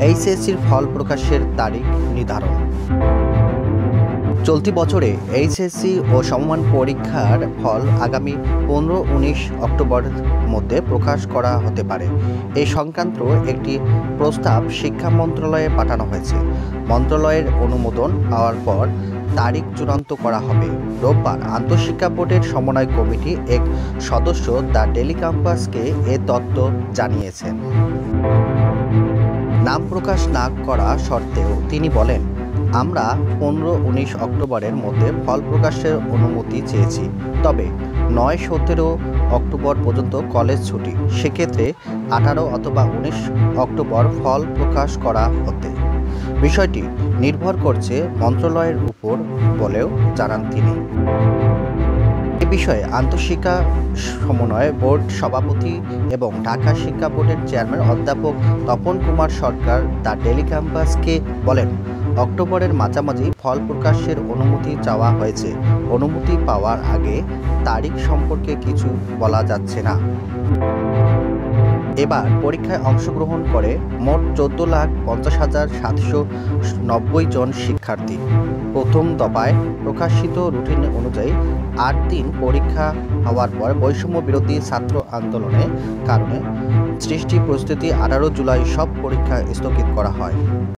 এইচএসসির ফল প্রকাশের তারিখ নির্ধারণ। চলতি বছরে এইচএসসি ও সমমান পরীক্ষার ফল আগামী 15-19 অক্টোবরের মধ্যে প্রকাশ করা হতে পারে। এই সংক্রান্ত একটি প্রস্তাব শিক্ষা মন্ত্রণালয়ে পাঠানো হয়েছে। মন্ত্রণালয়ের অনুমোদন পাওয়ার পর তারিখ চূড়ান্ত করা হবে। রোববার আন্তঃশিক্ষা বোর্ডের সমন্বয় কমিটি এক সদস্য দ্য ডেইলি ক্যাম্পাসকে এ তথ্য জানিয়েছেন। নাম প্রকাশ না করা সত্ত্বেও তিনি বলেন, আমরা 15-19 অক্টোবরের মধ্যে ফল প্রকাশের অনুমতি চেয়েছি। তবে 9-17 অক্টোবর পর্যন্ত কলেজ ছুটি, সেক্ষেত্রে 18 অথবা 19 অক্টোবর ফল প্রকাশ করা হতে। বিষয়টি নির্ভর করছে মন্ত্রণালয়ের উপর বলেও জানান তিনি। এ বিষয়ে আন্তঃশিক্ষা সমন্বয় বোর্ড সভাপতি এবং ঢাকা শিক্ষা বোর্ডের চেয়ারম্যান অধ্যাপক তপন কুমার সরকার দ্য ডেইলি ক্যাম্পাসকে বলেন, অক্টোবরের মাঝামাঝি ফল প্রকাশের অনুমতি চাওয়া হয়েছে। অনুমতি পাওয়ার আগে তারিখ সম্পর্কে কিছু বলা যাচ্ছে না। এবার পরীক্ষায় অংশগ্রহণ করে মোট 14,50,790 জন শিক্ষার্থী। প্রথম দফায় প্রকাশিত রুটিন অনুযায়ী 8 দিন পরীক্ষা হওয়ার পর বৈষম্য বিরোধী ছাত্র আন্দোলনের কারণে সৃষ্টি পরিস্থিতি 18 জুলাই সব পরীক্ষা স্থগিত করা হয়।